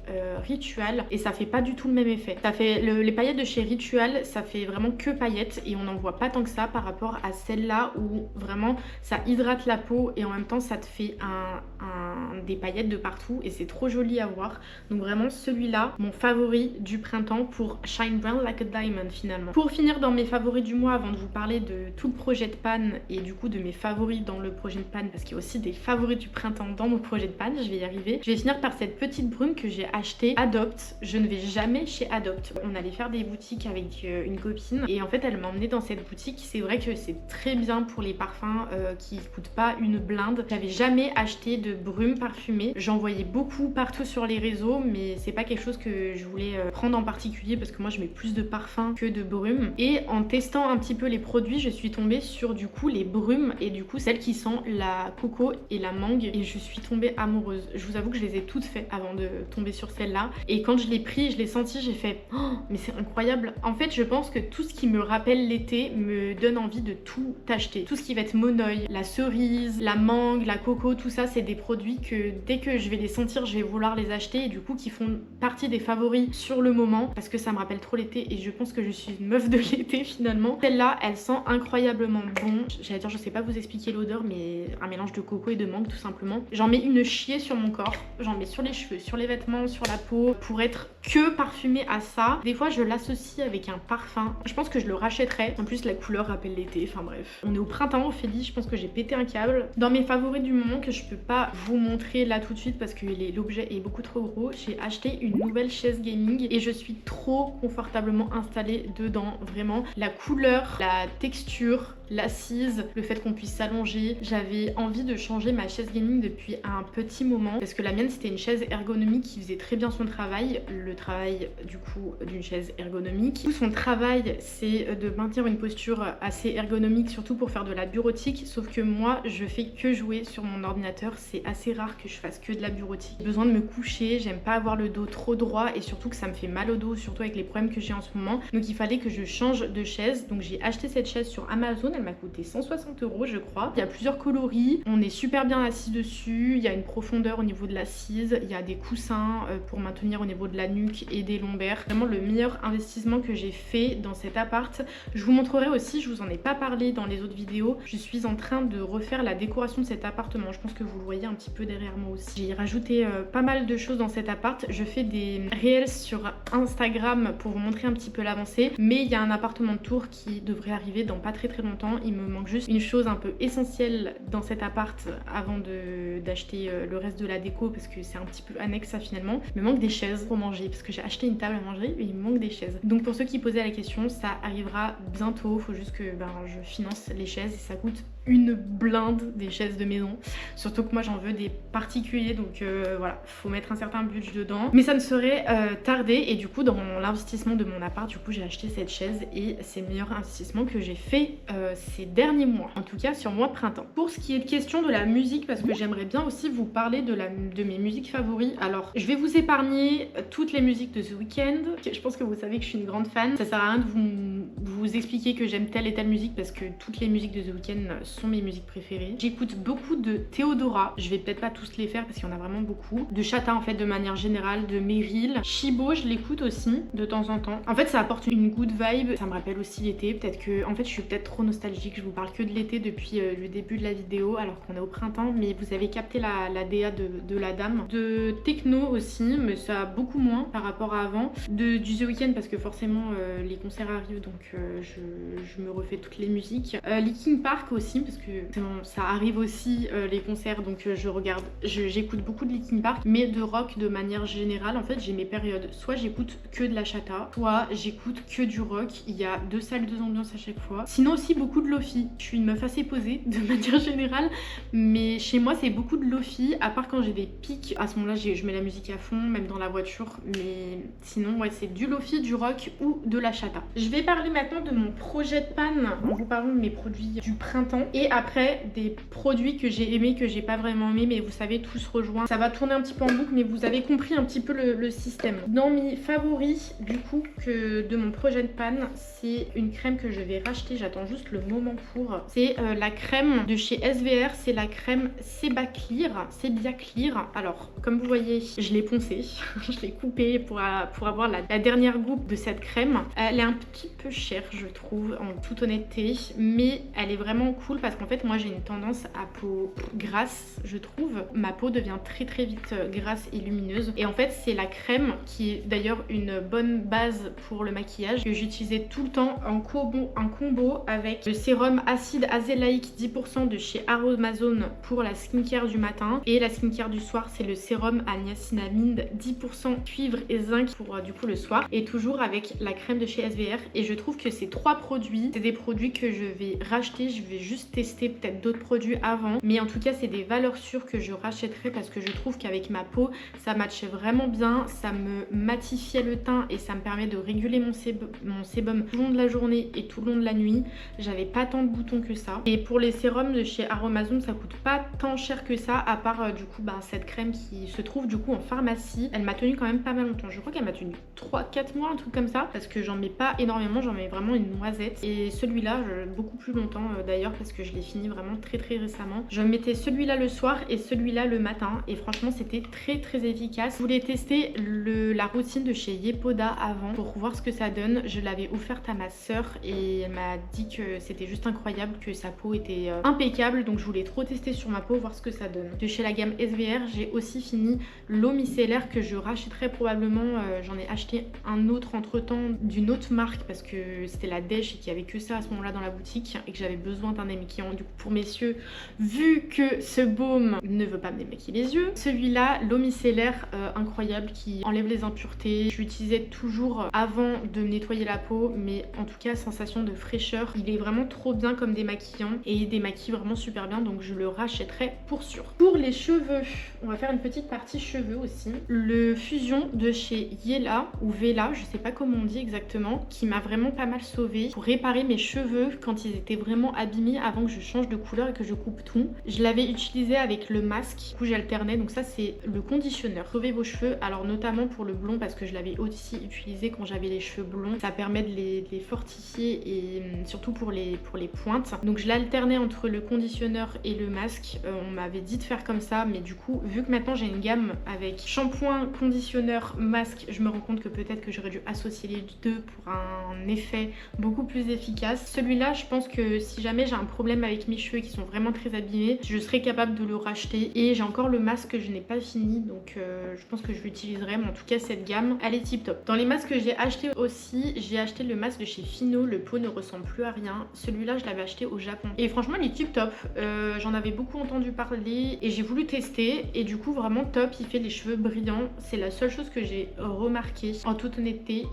Ritual et ça fait pas du tout le même effet. Ça fait les paillettes de chez Ritual, ça fait vraiment que paillettes et on n'en voit pas tant que ça par rapport à celle-là où vraiment ça hydrate la peau et en même temps ça te fait des paillettes de partout et c'est trop joli à voir. Donc vraiment celui-là, mon favori du printemps pour Shine Brown Like a Diamond finalement. Pour finir dans mes favoris du mois, avant de vous parler de tout le projet de pan et du coup de mes favoris dans le projet de pan, parce qu'il y a aussi des favoris du printemps dans mon projet de pan, je vais y arriver. Je vais finir par cette petite brume que j'ai achetée Adopt. Je ne vais jamais chez Adopt. On allait faire des boutiques avec une copine et en fait elle m'a emmenée dans cette boutique. C'est vrai que c'est très bien pour les parfums qui coûtent pas une blinde. J'avais jamais acheté de brume parfumée. J'en voyais beaucoup partout sur les réseaux, mais c'est pas quelque chose que je voulais prendre en particulier parce que moi je mets plus de parfum que de brume. Et en testant un petit peu les produits, je suis tombée sur du coup les brumes et du coup celles qui sentent la coco et la mangue et je suis tombée amoureuse. Je vous avoue que je les ai toutes faites avant de tomber sur celle-là et quand je l'ai pris, je l'ai senti, j'ai fait oh, mais c'est incroyable. En fait je pense que tout ce qui me rappelle l'été me donne envie de tout acheter. Tout ce qui va être monoeil, la cerise, la mangue, la coco, tout ça c'est des produits que dès que je vais les sentir je vais vouloir les acheter et du coup qui font partie des favoris sur le moment parce que ça me rappelle trop l'été et je pense que je suis une meuf de l'été finalement. Celle-là elle sent incroyablement bon. J'allais dire je sais pas vous expliquer l'odeur mais un mélange de coco et de mangue tout simplement. J'en mets une chier sur mon corps, j'en mets sur les cheveux, sur les vêtements, sur la peau pour être que parfumée à ça. Des fois je l'associe avec un parfum. Je pense que je le rachèterais. En plus la couleur rappelle l'été, enfin bref. On est au printemps Ophélie, je pense que j'ai pété un câble. Dans mes favoris du moment que je peux pas vous montrer là tout de suite parce que l'objet est beaucoup trop gros, j'ai acheté une nouvelle chaise gaming et je suis trop confortablement installée dedans. Vraiment la couleur, la texture, l'assise, le fait qu'on puisse s'allonger. J'avais envie de changer ma chaise gaming depuis un petit moment parce que la mienne c'était une chaise ergonomique qui faisait très bien son travail, le travail du coup d'une chaise ergonomique. Son travail c'est de maintenir une posture assez ergonomique surtout pour faire de la bureautique, sauf que moi je fais que jouer sur mon ordinateur, c'est assez rare que je fasse que de la bureautique. J'ai besoin de me coucher, j'aime pas avoir le dos trop droit et surtout que ça me fait mal au dos, surtout avec les problèmes que j'ai en ce moment. Donc il fallait que je change de chaise, donc j'ai acheté cette chaise sur Amazon, elle m'a coûté 160 € je crois. Il y a plusieurs coloris, on est super bien assis dessus, il y a une profondeur au niveau de l'assise, il y a des coussins pour maintenir au niveau de la nuque et des lombaires. Vraiment le meilleur investissement que j'ai fait dans cet appart. Je vous montrerai aussi, je vous en ai pas parlé dans les autres vidéos, je suis en train de refaire la décoration de cet appartement. Je pense que vous le voyez un petit peu derrière moi aussi. J'ai rajouté pas mal de choses dans cet appart. Je fais des réels sur Instagram pour vous montrer un petit peu l'avancée, mais il y a un appartement de Tours qui devrait arriver dans pas très longtemps printemps. Il me manque juste une chose un peu essentielle dans cet appart avant d'acheter le reste de la déco parce que c'est un petit peu annexe ça finalement. Il me manque des chaises pour manger parce que j'ai acheté une table à manger mais il me manque des chaises. Donc pour ceux qui posaient la question, ça arrivera bientôt. Faut juste que je finance les chaises et ça coûte une blinde des chaises de maison. Surtout que moi j'en veux des particuliers donc voilà, faut mettre un certain budget dedans. Mais ça ne serait tardé et du coup dans l'investissement de mon appart, du coup j'ai acheté cette chaise et c'est le meilleur investissement que j'ai fait ces derniers mois. En tout cas sur mois printemps. Pour ce qui est de question de la musique, parce que j'aimerais bien aussi vous parler de mes musiques favoris. Alors je vais vous épargner toutes les musiques de The Weeknd. Je pense que vous savez que je suis une grande fan. Ça sert à rien de vous expliquer que j'aime telle et telle musique parce que toutes les musiques de The Weeknd sont mes musiques préférées. J'écoute beaucoup de Theodora, je vais peut-être pas tous les faire parce qu'il y en a vraiment beaucoup. De Chata en fait de manière générale, de Meryl. Shibo je l'écoute aussi de temps en temps. En fait ça apporte une good vibe, ça me rappelle aussi l'été. Peut-être que, en fait je suis peut-être trop nostalgique, je vous parle que de l'été depuis le début de la vidéo alors qu'on est au printemps. Mais vous avez capté la DA de la dame. De techno aussi, mais ça a beaucoup moins par rapport à avant. Du The Weeknd parce que forcément les concerts arrivent donc je me refais toutes les musiques. Linkin Park aussi parce que ça arrive aussi les concerts donc j'écoute beaucoup de Linkin Park mais de rock de manière générale. En fait j'ai mes périodes, soit j'écoute que de la chata, soit j'écoute que du rock. Il y a 2 salles, 2 ambiances à chaque fois. Sinon aussi beaucoup de lofi. Je suis une meuf assez posée de manière générale mais chez moi c'est beaucoup de lofi à part quand j'ai des pics. À ce moment là je mets la musique à fond même dans la voiture mais sinon ouais c'est du lofi, du rock ou de la chata. Je vais parler maintenant de mon projet de panne en vous parlant de mes produits du printemps et après des produits que j'ai aimés, que j'ai pas vraiment aimés mais vous savez tout se rejoint. Ça va tourner un petit peu en boucle mais vous avez compris un petit peu le système. Dans mes favoris du coup de mon projet de panne, c'est une crème que je vais racheter, j'attends juste le moment pour. C'est la crème de chez SVR, c'est la crème Sebia Clear. Alors comme vous voyez je l'ai poncée, je l'ai coupée pour avoir la dernière goutte de cette crème. Elle est un petit peu chère je trouve en toute honnêteté mais elle est vraiment cool parce qu'en fait moi j'ai une tendance à peau grasse je trouve. Ma peau devient très vite grasse et lumineuse et en fait c'est la crème qui est d'ailleurs une bonne base pour le maquillage que j'utilisais tout le temps en combo avec le sérum acide azélaïque 10% de chez Aromazone pour la skincare du matin et la skincare du soir c'est le sérum à niacinamide 10% cuivre et zinc pour du coup le soir et toujours avec la crème de chez SVR et je trouve que ces 3 produits c'est des produits que je vais racheter. Je vais juste tester peut-être d'autres produits avant mais en tout cas c'est des valeurs sûres que je rachèterai parce que je trouve qu'avec ma peau ça matchait vraiment bien, ça me matifiait le teint et ça me permet de réguler mon sébum tout le long de la journée et tout le long de la nuit. J'avais pas tant de boutons que ça et pour les sérums de chez Aromazone ça coûte pas tant cher que ça à part du coup cette crème qui se trouve du coup en pharmacie. Elle m'a tenu quand même pas mal longtemps, je crois qu'elle m'a tenu 3-4 mois un truc comme ça parce que j'en mets pas énormément, j'en mets vraiment une noisette et celui-là beaucoup plus longtemps d'ailleurs parce que je l'ai fini vraiment très récemment. Je mettais celui-là le soir et celui-là le matin et franchement c'était très efficace. Je voulais tester la routine de chez Yepoda avant pour voir ce que ça donne. Je l'avais offerte à ma soeur et elle m'a dit que c'était juste incroyable, que sa peau était impeccable donc je voulais trop tester sur ma peau, voir ce que ça donne. De chez la gamme SVR j'ai aussi fini l'eau micellaire que je rachèterai probablement. J'en ai acheté un autre entre temps d'une autre marque parce que c'était la Dèche et qu'il y avait que ça à ce moment là dans la boutique et que j'avais besoin d'un démaquillant. Du coup pour messieurs, vu que ce baume ne veut pas me démaquiller les yeux, celui-là, l'eau micellaire incroyable qui enlève les impuretés. Je l'utilisais toujours avant de me nettoyer la peau mais en tout cas sensation de fraîcheur. Il est vraiment trop bien comme démaquillant et il démaquille vraiment super bien donc je le rachèterai pour sûr. Pour les cheveux, on va faire une petite partie cheveux aussi. Le Fusion de chez Yella ou Vela, je sais pas comment on dit exactement, qui m'a vraiment pas mal sauvée pour réparer mes cheveux quand ils étaient vraiment abîmés avant que je change de couleur et que je coupe tout. Je l'avais utilisé avec le masque, du coup j'alternais, donc ça c'est le conditionneur. Sauvez vos cheveux, alors notamment pour le blond parce que je l'avais aussi utilisé quand j'avais les cheveux blonds, ça permet de les fortifier et surtout pour les pointes. Donc je l'alternais entre le conditionneur et le masque. On m'avait dit de faire comme ça mais du coup vu que maintenant j'ai une gamme avec shampoing, conditionneur, masque, je me rends compte que peut-être que j'aurais dû associer les deux pour un effet effet beaucoup plus efficace. Celui-là, je pense que si jamais j'ai un problème avec mes cheveux qui sont vraiment très abîmés, je serais capable de le racheter. Et j'ai encore le masque que je n'ai pas fini, donc je pense que je l'utiliserai, mais en tout cas cette gamme elle est tip top. Dans les masques que j'ai acheté aussi, j'ai acheté le masque de chez Fino. Le pot ne ressemble plus à rien. Celui-là je l'avais acheté au Japon et franchement il est tip top. J'en avais beaucoup entendu parler et j'ai voulu tester, et du coup vraiment top. Il fait les cheveux brillants, c'est la seule chose que j'ai remarqué. En toute honnêteté,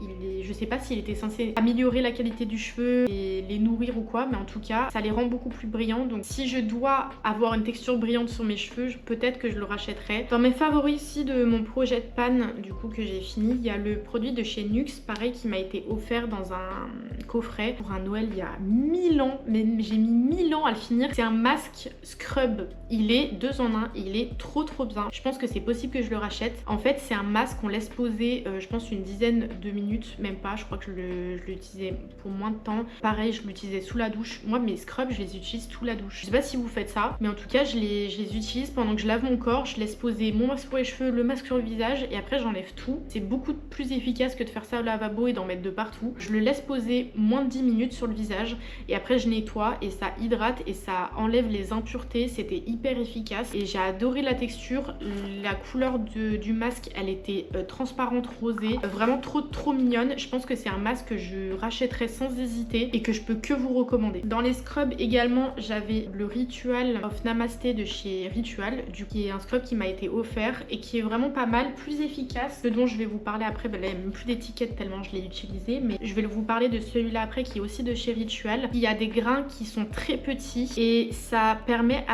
je sais pas s'il était censé améliorer la qualité du cheveu et les nourrir ou quoi, mais en tout cas ça les rend beaucoup plus brillants. Donc si je dois avoir une texture brillante sur mes cheveux, peut-être que je le rachèterai. Dans mes favoris ici de mon projet de pan du coup que j'ai fini, il y a le produit de chez Nux, pareil, qui m'a été offert dans un coffret pour un Noël il y a 1000 ans, mais j'ai mis 1000 ans à le finir. C'est un masque scrub, il est 2 en 1 et il est trop bien. Je pense que c'est possible que je le rachète. En fait c'est un masque qu'on laisse poser je pense une dizaine de minutes, même pas, je crois que je l'utilisais pour moins de temps. Pareil, je l'utilisais sous la douche. Moi mes scrubs je les utilise sous la douche. Je sais pas si vous faites ça, mais en tout cas je les utilise pendant que je lave mon corps. Je laisse poser mon masque pour les cheveux, le masque sur le visage, et après j'enlève tout. C'est beaucoup plus efficace que de faire ça au lavabo et d'en mettre de partout. Je le laisse poser moins de 10 minutes sur le visage et après je nettoie et ça hydrate et ça enlève les impuretés. C'était hyper efficace et j'ai adoré la texture. La couleur du masque elle était transparente rosée, vraiment trop mignonne. Je pense que c'est un masque que je rachèterai sans hésiter et que je peux que vous recommander. Dans les scrubs également, j'avais le Ritual of Namasté de chez Ritual, qui est un scrub qui m'a été offert et qui est vraiment pas mal, plus efficace, ce dont je vais vous parler après. Là il n'y a même plus d'étiquette tellement je l'ai utilisé, mais je vais vous parler de celui-là après qui est aussi de chez Ritual. Il y a des grains qui sont très petits et ça permet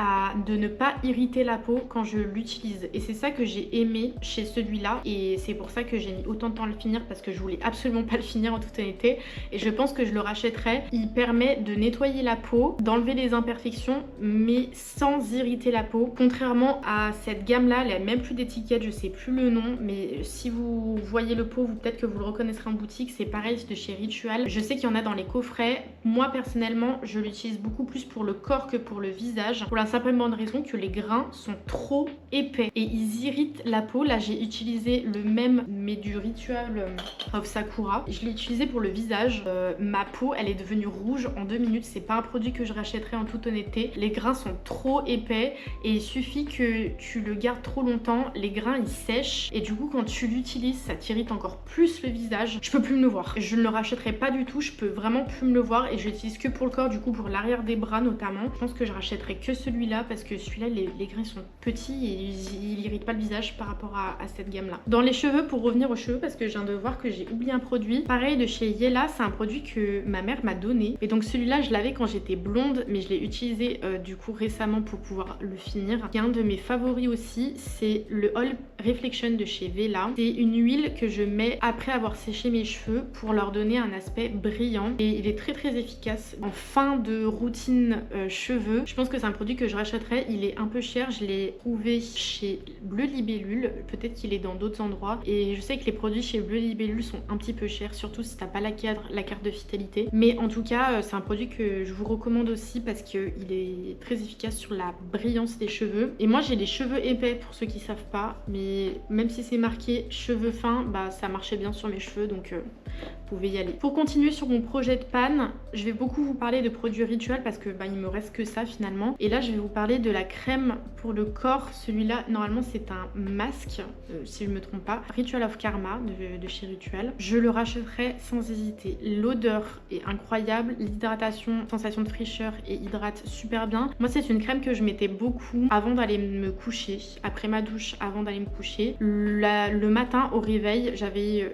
de ne pas irriter la peau quand je l'utilise, et c'est ça que j'ai aimé chez celui-là, et c'est pour ça que j'ai mis autant de temps à le finir, parce que je voulais absolument pas le finir en toute honnêteté, et je pense que je le rachèterai. Il permet de nettoyer la peau, d'enlever les imperfections, mais sans irriter la peau, contrairement à cette gamme là. Elle a même plus d'étiquette, je sais plus le nom, mais si vous voyez le pot, peut-être que vous le reconnaîtrez en boutique. C'est pareil, c'est de chez Ritual. Je sais qu'il y en a dans les coffrets. Moi personnellement je l'utilise beaucoup plus pour le corps que pour le visage, pour la simple bonne raison que les grains sont trop épais et ils irritent la peau. Là j'ai utilisé le même mais du Ritual of Sakura. Je l'ai utilisé pour le visage. Ma peau elle est devenue rouge en 2 minutes. C'est pas un produit que je rachèterai en toute honnêteté. Les grains sont trop épais et il suffit que tu le gardes trop longtemps, les grains ils sèchent et du coup quand tu l'utilises ça t'irrite encore plus le visage. Je peux plus me le voir. Je ne le rachèterai pas du tout. Je peux vraiment plus me le voir et je l'utilise que pour le corps, du coup pour l'arrière des bras notamment. Je pense que je rachèterai que celui-là parce que celui-là les grains sont petits et il irrite pas le visage par rapport à cette gamme là. Dans les cheveux, pour revenir aux cheveux parce que je viens de voir que j'ai oublié un produit, pareil de chez Yella, c'est un produit que ma mère m'a donné et donc celui-là je l'avais quand j'étais blonde, mais je l'ai utilisé du coup récemment pour pouvoir le finir. Et un de mes favoris aussi, c'est le All Reflection de chez Vela. C'est une huile que je mets après avoir séché mes cheveux pour leur donner un aspect brillant et il est très efficace en fin de routine cheveux. Je pense que c'est un produit que je rachèterai. Il est un peu cher, je l'ai trouvé chez Bleu Libellule, peut-être qu'il est dans d'autres endroits, et je sais que les produits chez Bleu Libellule sont un petit peu chers, surtout si t'as pas la carte de fidélité, mais en tout cas c'est un produit que je vous recommande aussi parce qu'il est très efficace sur la brillance des cheveux. Et moi j'ai les cheveux épais pour ceux qui savent pas, mais même si c'est marqué cheveux fins, bah ça marchait bien sur mes cheveux, donc vous pouvez y aller. Pour continuer sur mon projet de pan, je vais beaucoup vous parler de produits Ritual parce que il me reste que ça finalement, et là je vais vous parler de la crème pour le corps. Celui-là normalement c'est un masque si je me trompe pas, Ritual of Karma de chez Ritual. Je le rachèterai sans hésiter. L'odeur est incroyable, l'hydratation, sensation de fraîcheur et hydrate super bien. Moi c'est une crème que je mettais beaucoup avant d'aller me coucher, après ma douche, avant d'aller me coucher. Le matin au réveil j'avais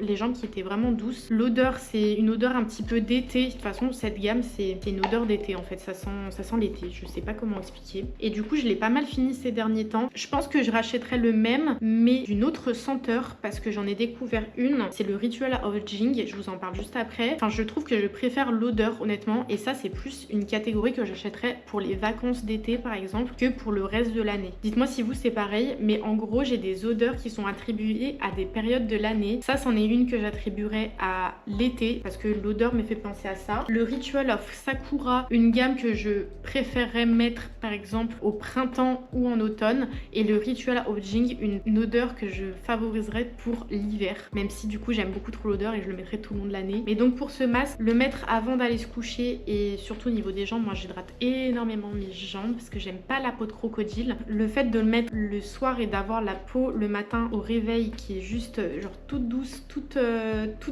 les jambes qui étaient vraiment douces. L'odeur c'est une odeur un petit peu d'été. De toute façon cette gamme c'est une odeur d'été en fait, ça sent l'été, je sais pas comment expliquer. Et du coup je l'ai pas mal fini ces derniers temps. Je pense que je rachèterai le même mais d'une autre senteur parce que j'en ai découvert une, c'est le Ritual of Jing, je vous en parle juste après. Enfin je trouve que je préfère l'odeur honnêtement, et ça c'est plus une catégorie que j'achèterais pour les vacances d'été par exemple que pour le reste de l'année. Dites-moi si vous c'est pareil, mais en gros j'ai des odeurs qui sont attribuées à des périodes de l'année. Ça c'en est une que j'attribuerai ressemblerait à l'été parce que l'odeur me fait penser à ça. Le Ritual of Sakura, une gamme que je préférerais mettre par exemple au printemps ou en automne, et le Ritual of Jing, une odeur que je favoriserais pour l'hiver, même si du coup j'aime beaucoup trop l'odeur et je le mettrai tout le long de l'année. Mais donc pour ce masque, le mettre avant d'aller se coucher, et surtout au niveau des jambes, moi j'hydrate énormément mes jambes parce que j'aime pas la peau de crocodile. Le fait de le mettre le soir et d'avoir la peau le matin au réveil qui est juste genre toute douce, toute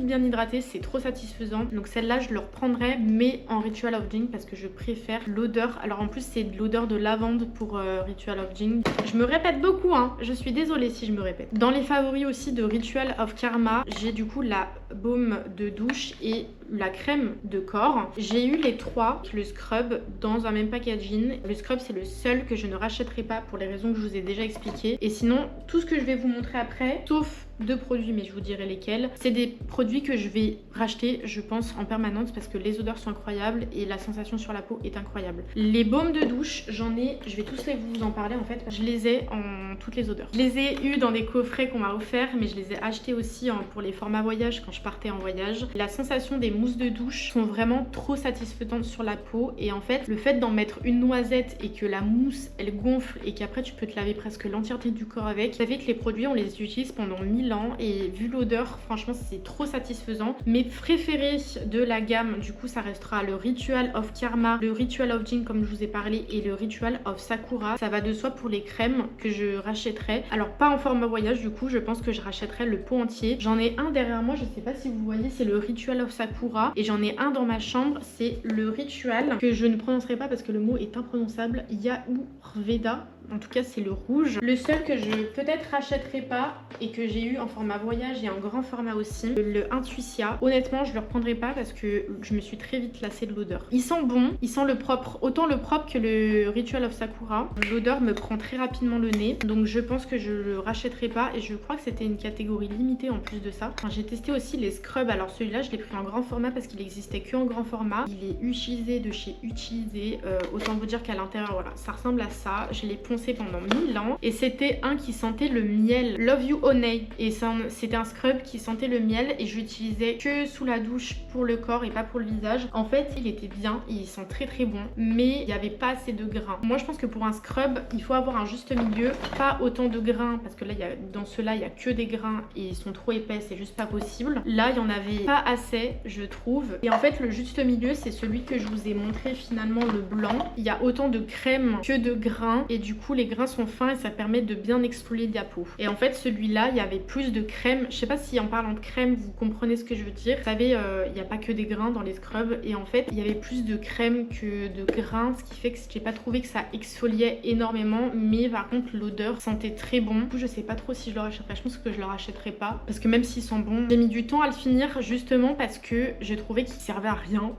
bien hydratée, c'est trop satisfaisant. Donc celle-là je le reprendrai, mais en Ritual of Jing parce que je préfère l'odeur. Alors en plus c'est de l'odeur de lavande pour Ritual of Jing. Je me répète beaucoup hein, je suis désolée si je me répète. Dans les favoris aussi de Ritual of Karma, j'ai du coup la baume de douche et la crème de corps. J'ai eu les trois, le scrub dans un même packaging. Le scrub c'est le seul que je ne rachèterai pas pour les raisons que je vous ai déjà expliquées. Et sinon tout ce que je vais vous montrer après, sauf deux produits mais je vous dirai lesquels, c'est des produits que je vais racheter je pense en permanence parce que les odeurs sont incroyables et la sensation sur la peau est incroyable. Les baumes de douche, j'en ai, je vais tous vous en parler en fait, je les ai en toutes les odeurs. Je les ai eu dans des coffrets qu'on m'a offert, mais je les ai achetés aussi pour les formats voyage quand je partais en voyage. La sensation des mousses de douche sont vraiment trop satisfaisantes sur la peau, et en fait le fait d'en mettre une noisette et que la mousse elle gonfle et qu'après tu peux te laver presque l'entièreté du corps avec, ça fait que les produits on les utilise pendant 1000 ans et vu l'odeur franchement c'est trop satisfaisant. Mes préférés de la gamme du coup ça restera le Ritual of Karma, le Ritual of Jing comme je vous ai parlé et le Ritual of Sakura. Ça va de soi pour les crèmes que je rachèterai, alors pas en format voyage du coup, je pense que je rachèterai le pot entier. J'en ai un derrière moi, je sais pas si vous voyez, c'est le Ritual of Sakura, et j'en ai un dans ma chambre, c'est le Ritual que je ne prononcerai pas parce que le mot est imprononçable, Yayurveda. En tout cas c'est le rouge. Le seul que je peut-être rachèterai pas et que j'ai eu en format voyage et en grand format aussi, le Intuitia. Honnêtement je le reprendrai pas parce que je me suis très vite lassée de l'odeur. Il sent bon, il sent le propre, autant le propre que le Ritual of Sakura. L'odeur me prend très rapidement le nez, donc je pense que je le rachèterai pas, et je crois que c'était une catégorie limitée en plus de ça. Enfin, j'ai testé aussi les scrubs, alors celui-là je l'ai pris en grand format parce qu'il existait que en grand format. Il est utilisé de chez Utilisé, autant vous dire qu'à l'intérieur voilà ça ressemble à ça. Je l'ai poncé pendant 1000 ans et c'était un qui sentait le miel, Love You Honey, et c'était un scrub qui sentait le miel et je l'utilisais que sous la douche pour le corps et pas pour le visage. En fait il était bien, il sent très très bon, mais il n'y avait pas assez de grains. Moi je pense que pour un scrub il faut avoir un juste milieu, pas autant de grains parce que là dans ceux-là il y a que des grains et ils sont trop épais, c'est juste pas possible. Là il y en avait pas assez je trouve, et en fait le juste milieu c'est celui que je vous ai montré finalement, le blanc. Il y a autant de crème que de grains et du coup les grains sont fins et ça permet de bien exfolier la peau. Et en fait celui-là il y avait plus de crème, je sais pas si en parlant de crème vous comprenez ce que je veux dire. Vous savez il n'y a pas que des grains dans les scrubs, et en fait il y avait plus de crème que de grains, ce qui fait que j'ai pas trouvé que ça exfoliait énormément, mais par contre l'odeur sentait très bon. Du coup je sais pas trop si je le rachèterai, je pense que je le rachèterai pas parce que même s'il sent bon, j'ai mis du temps à le finir justement parce que j'ai trouvé qu'il servait à rien.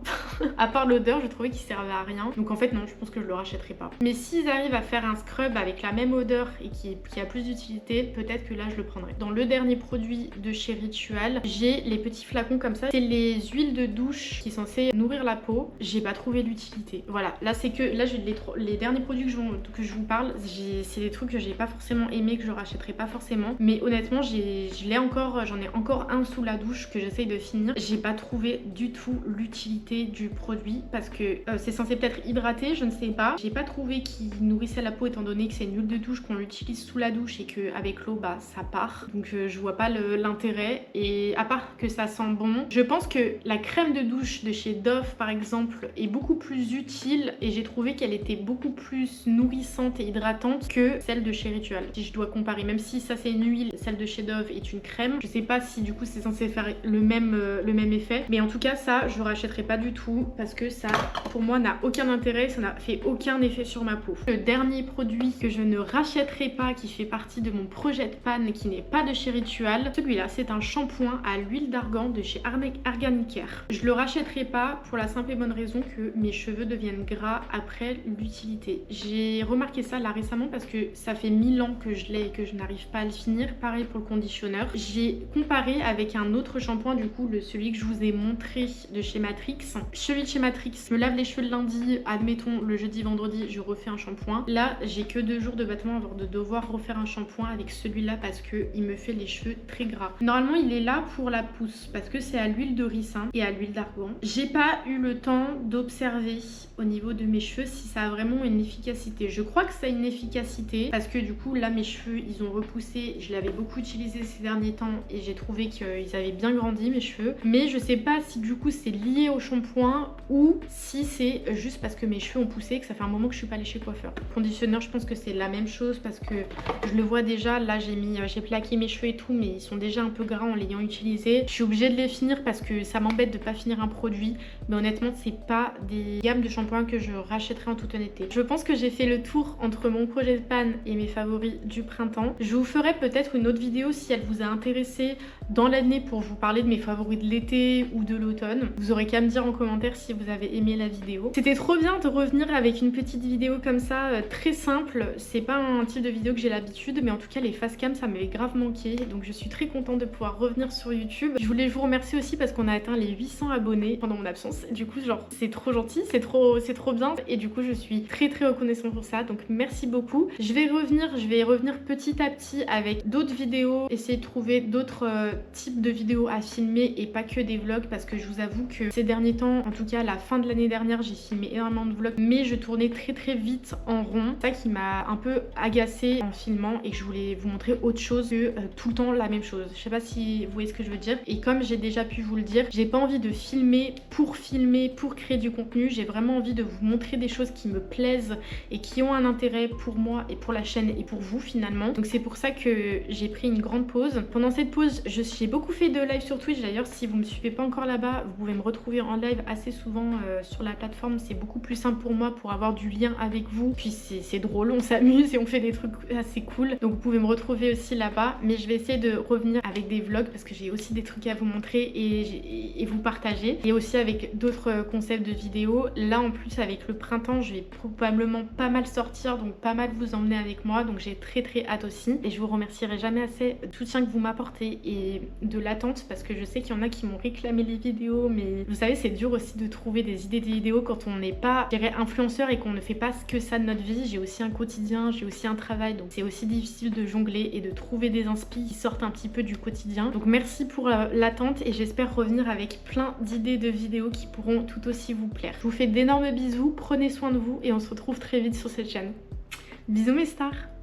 À part l'odeur je trouvais qu'il servait à rien, donc en fait non, je pense que je le rachèterai pas. Mais s'ils arrivent à faire un scrub avec la même odeur et qui a plus d'utilité, peut-être que là je le prendrai. Dans le dernier produit de chez Ritual, j'ai les petits flacons comme ça, c'est les huiles de douche qui sont censées nourrir la peau. J'ai pas trouvé l'utilité, voilà. Là c'est que là les derniers produits que je vous parle, c'est des trucs que j'ai pas forcément aimé, que je rachèterai pas forcément, mais honnêtement j'en ai encore un sous la douche que j'essaye de finir. J'ai pas trouvé du tout l'utilité du produit parce que c'est censé peut-être hydrater, je ne sais pas. J'ai pas trouvé qu'il nourrissait la peau étant donné que c'est une huile de douche qu'on l'utilise sous la douche et qu'avec l'eau bah ça part, donc je vois pas l'intérêt. Et à part que ça sent bon, je pense que la crème de douche de chez Dove par exemple est beaucoup plus utile et j'ai trouvé qu'elle était beaucoup plus nourrissante et hydratante que celle de chez Ritual. Si je dois comparer, même si ça c'est une huile, celle de chez Dove est une crème, je sais pas si du coup c'est censé faire le même effet, mais en tout cas ça je rachèterai pas du tout parce que ça pour moi n'a aucun intérêt, ça n'a fait aucun effet sur ma peau. Le dernier produit que je ne rachèterai pas, qui fait partie de mon projet de panne, qui n'est pas de chez Ritual, celui-là c'est un shampoing à l'huile d'argan de chez Arganicare. Je le rachèterai pas pour la simple et bonne raison que mes cheveux deviennent gras après l'utilité. J'ai remarqué ça là récemment parce que ça fait 1000 ans que je l'ai et que je n'arrive pas à le finir. Pareil pour le conditionneur. J'ai comparé avec un autre autre shampoing, du coup celui que je vous ai montré de chez Matrix. Celui de chez Matrix me lave les cheveux le lundi, admettons le jeudi, vendredi, je refais un shampoing. Là, j'ai que 2 jours de battement avant de devoir refaire un shampoing avec celui-là parce que il me fait les cheveux très gras. Normalement, il est là pour la pousse parce que c'est à l'huile de ricin et à l'huile d'argan. J'ai pas eu le temps d'observer au niveau de mes cheveux si ça a vraiment une efficacité. Je crois que ça a une efficacité parce que du coup, là, mes cheveux, ils ont repoussé. Je l'avais beaucoup utilisé ces derniers temps et j'ai trouvé qu'ils avaient bien grandi, mes cheveux. Mais je sais pas si du coup, c'est lié au shampoing ou si c'est juste parce que mes cheveux ont poussé et que ça fait un moment que je suis pas allée chez coiffeur. Conditionneur, je pense que c'est la même chose parce que je le vois déjà. Là, j'ai plaqué mes cheveux et tout, mais ils sont déjà un peu gras en l'ayant utilisé. Je suis obligée de les finir parce que ça m'embête de pas finir un produit. Mais honnêtement, c'est pas des gammes de shampoing que je rachèterai en toute honnêteté. Je pense que j'ai fait le tour entre mon projet de pan et mes favoris du printemps. Je vous ferai peut-être une autre vidéo si elle vous a intéressé dans l'année pour vous parler de mes favoris de l'été ou de l'automne. Vous aurez qu'à me dire en commentaire si vous avez aimé la vidéo. C'était trop bien de revenir avec une petite vidéo comme ça, très simple. C'est pas un type de vidéo que j'ai l'habitude, mais en tout cas les face cam ça m'avait grave manqué. Donc je suis très contente de pouvoir revenir sur YouTube. Je voulais vous remercier aussi parce qu'on a atteint les 800 abonnés pendant mon absence. Du coup genre c'est trop gentil, c'est trop bien. Et du coup je suis très reconnaissante pour ça. Donc merci beaucoup. Je vais revenir petit à petit avec d'autres vidéos, essayer de trouver d'autres types de vidéos à filmer et pas que des vlogs parce que je vous avoue que ces derniers temps, en tout cas la fin de l'année dernière, j'ai filmé énormément de vlogs mais je tournais très vite en rond. C'est ça qui m'a un peu agacée en filmant et que je voulais vous montrer autre chose que tout le temps la même chose. Je sais pas si vous voyez ce que je veux dire. Et comme j'ai déjà pu vous le dire, j'ai pas envie de filmer, pour créer du contenu. J'ai vraiment envie de vous montrer des choses qui me plaisent et qui ont un intérêt pour moi et pour la chaîne et pour vous finalement. Donc c'est pour ça que j'ai pris une grande pause. Pendant cette pause, j'ai beaucoup fait de live sur Twitch. D'ailleurs, si vous me suivez pas encore là-bas, vous pouvez me retrouver en live assez souvent sur la plateforme. C'est beaucoup plus simple pour moi pour avoir du lien avec vous. Puis c'est drôle, on s'amuse et on fait des trucs assez cool. Donc vous pouvez me retrouver aussi là-bas. Mais je vais essayer de revenir avec des vlogs parce que j'ai aussi des trucs à vous montrer et vous partager. Et aussi avec d'autres concepts de vidéos. Là en plus avec le printemps, je vais probablement pas mal sortir, donc pas mal vous emmener avec moi. Donc j'ai très hâte aussi. Et je vous remercierai jamais assez du soutien que vous m'apportez et de l'attente parce que je sais qu'il y en a qui m'ont réclamé les vidéos. Mais vous savez, c'est dur aussi de trouver des idées de vidéos quand on n'est pas, je dirais, influenceur et qu'on ne fait pas que ça de notre vie. J'ai aussi un quotidien, j'ai aussi un travail. Donc c'est aussi difficile de jongler et de trouver des inspi qui sortent un petit peu du quotidien. Donc merci pour l'attente et j'espère revenir avec plein d'idées de vidéos qui pourront tout aussi vous plaire. Je vous fais d'énormes bisous, prenez soin de vous et on se retrouve très vite sur cette chaîne. Bisous mes stars!